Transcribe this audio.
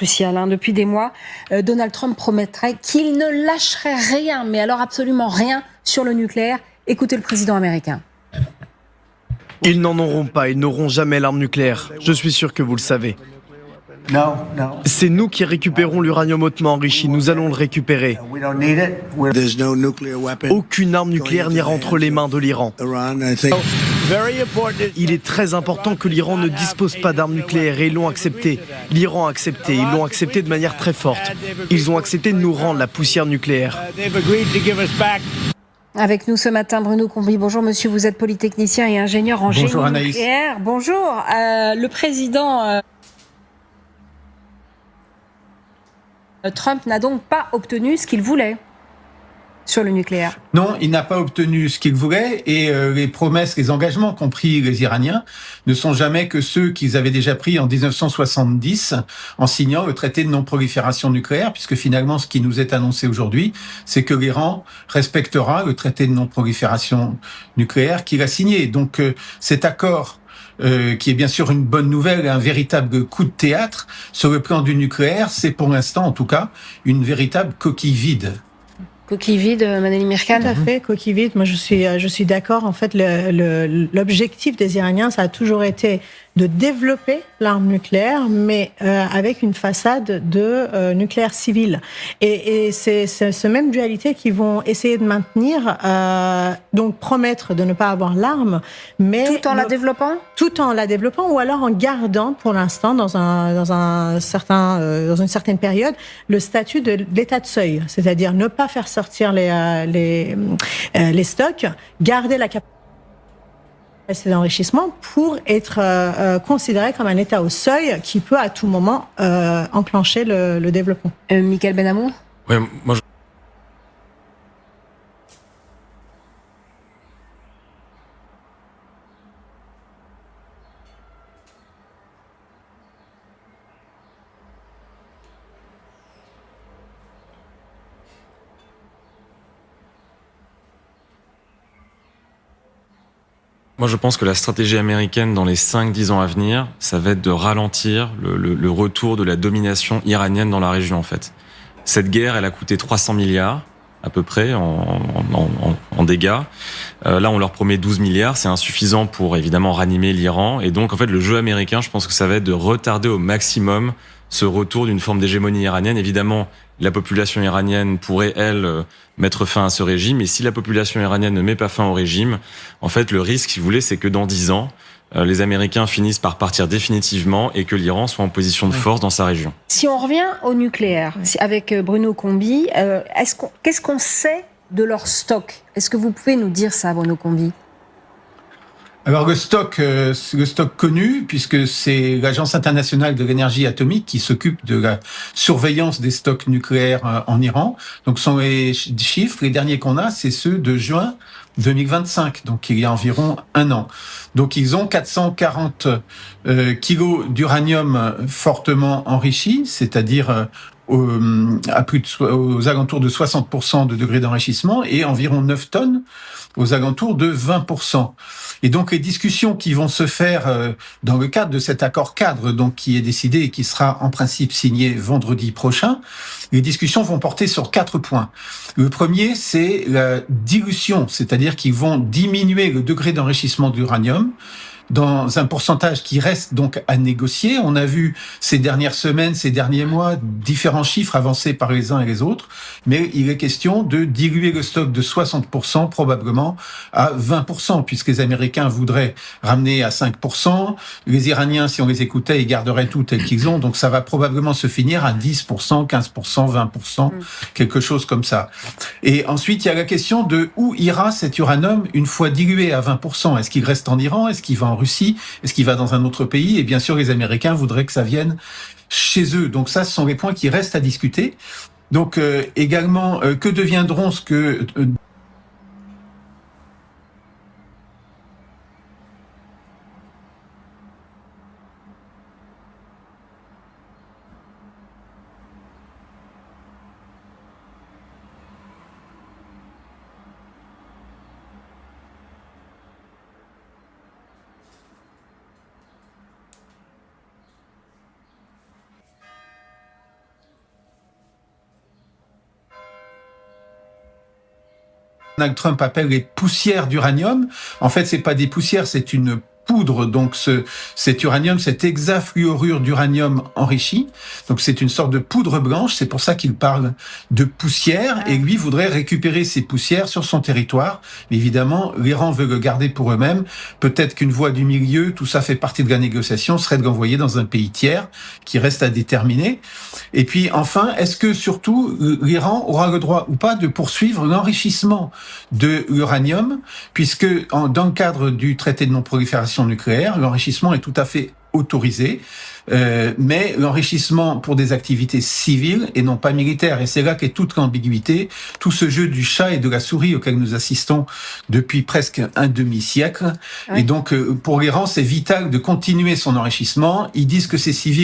crucial. Depuis des mois, Donald Trump promettrait qu'il ne lâcherait rien, mais alors absolument rien, sur le nucléaire. Écoutez le président américain. Ils n'en auront pas, ils n'auront jamais l'arme nucléaire. Je suis sûr que vous le savez. C'est nous qui récupérons l'uranium hautement enrichi, nous allons le récupérer. Aucune arme nucléaire n'ira entre les mains de l'Iran. Il est très important que l'Iran ne dispose pas d'armes nucléaires et ils l'ont accepté. L'Iran a accepté, ils l'ont accepté de manière très forte. Ils ont accepté de nous rendre la poussière nucléaire. Avec nous ce matin, Bruno Combi. Bonjour monsieur, vous êtes polytechnicien et ingénieur en génie nucléaire. Bonjour, le président Trump n'a donc pas obtenu ce qu'il voulait sur le nucléaire. Non, il n'a pas obtenu ce qu'il voulait et les promesses, les engagements qu'ont pris les Iraniens ne sont jamais que ceux qu'ils avaient déjà pris en 1970 en signant le traité de non-prolifération nucléaire, puisque finalement ce qui nous est annoncé aujourd'hui, c'est que l'Iran respectera le traité de non-prolifération nucléaire qu'il a signé. Donc cet accord qui est bien sûr une bonne nouvelle, un véritable coup de théâtre sur le plan du nucléaire, c'est pour l'instant en tout cas une véritable coquille vide. Coquille vide, Manali Mirkan. Tout à fait, coquille vide. Moi, je suis d'accord. En fait, l'objectif des Iraniens, ça a toujours été de développer l'arme nucléaire, mais avec une façade de nucléaire civil. Et c'est ce même dualité qu'ils vont essayer de maintenir, donc promettre de ne pas avoir l'arme, mais tout en la développant. Tout en la développant, ou alors en gardant, pour l'instant, dans une certaine période, le statut de l'état de seuil, c'est-à-dire ne pas faire sortir les stocks, garder la capacité d'enrichissement pour être considéré comme un État au seuil qui peut à tout moment enclencher le développement. Michael Benamou. Ouais, moi, je pense que la stratégie américaine dans les 5-10 ans à venir, ça va être de ralentir le retour de la domination iranienne dans la région, en fait. Cette guerre, elle a coûté 300 milliards, à peu près, en dégâts. Là, on leur promet 12 milliards. C'est insuffisant pour, évidemment, ranimer l'Iran. Et donc, en fait, le jeu américain, je pense que ça va être de retarder au maximum ce retour d'une forme d'hégémonie iranienne. Évidemment, la population iranienne pourrait, elle, mettre fin à ce régime. Et si la population iranienne ne met pas fin au régime, en fait, le risque, si vous voulez, c'est que dans 10 ans, les Américains finissent par partir définitivement et que l'Iran soit en position de force dans sa région. Si on revient au nucléaire, avec Bruno Combi, qu'est-ce qu'on sait de leur stock? Est-ce que vous pouvez nous dire ça, Bruno Combi? Alors le stock connu, puisque c'est l'Agence internationale de l'énergie atomique qui s'occupe de la surveillance des stocks nucléaires en Iran. Donc ce sont les chiffres, les derniers qu'on a, c'est ceux de juin 2025, donc il y a environ un an. Donc ils ont 440 kilos d'uranium fortement enrichi, c'est-à-dire aux alentours de 60% de degré d'enrichissement et environ 9 tonnes aux alentours de 20%. Et donc les discussions qui vont se faire dans le cadre de cet accord cadre, donc qui est décidé et qui sera en principe signé vendredi prochain, les discussions vont porter sur 4 points. Le premier, c'est la dilution, c'est-à-dire qu'ils vont diminuer le degré d'enrichissement d'uranium dans un pourcentage qui reste donc à négocier. On a vu ces dernières semaines, ces derniers mois, différents chiffres avancés par les uns et les autres, mais il est question de diluer le stock de 60% probablement à 20%, puisque les Américains voudraient ramener à 5%. Les Iraniens, si on les écoutait, ils garderaient tout tel qu'ils ont, donc ça va probablement se finir à 10%, 15%, 20%, quelque chose comme ça. Et ensuite, il y a la question de où ira cet uranium une fois dilué à 20%. Est-ce qu'il reste en Iran? Est-ce qu'il va en Russie? Est-ce qu'il va dans un autre pays? Et bien sûr, les Américains voudraient que ça vienne chez eux. Donc ça, ce sont les points qui restent à discuter. Donc également, que deviendront ce que... Donald Trump appelle les poussières d'uranium. En fait, c'est pas des poussières, c'est une poudre. Donc, cet uranium, cet hexafluorure d'uranium enrichi. Donc, c'est une sorte de poudre blanche. C'est pour ça qu'il parle de poussière. Et lui voudrait récupérer ces poussières sur son territoire. Mais évidemment, l'Iran veut le garder pour eux-mêmes. Peut-être qu'une voie du milieu, tout ça fait partie de la négociation, serait de l'envoyer dans un pays tiers qui reste à déterminer. Et puis, enfin, est-ce que surtout l'Iran aura le droit ou pas de poursuivre l'enrichissement de l'uranium, puisque dans le cadre du traité de non-prolifération nucléaire, l'enrichissement est tout à fait autorisé, mais l'enrichissement pour des activités civiles et non pas militaires. Et c'est là qu'est toute l'ambiguïté, tout ce jeu du chat et de la souris auquel nous assistons depuis presque un demi-siècle. Ouais. Et donc, pour l'Iran, c'est vital de continuer son enrichissement. Ils disent que c'est civil.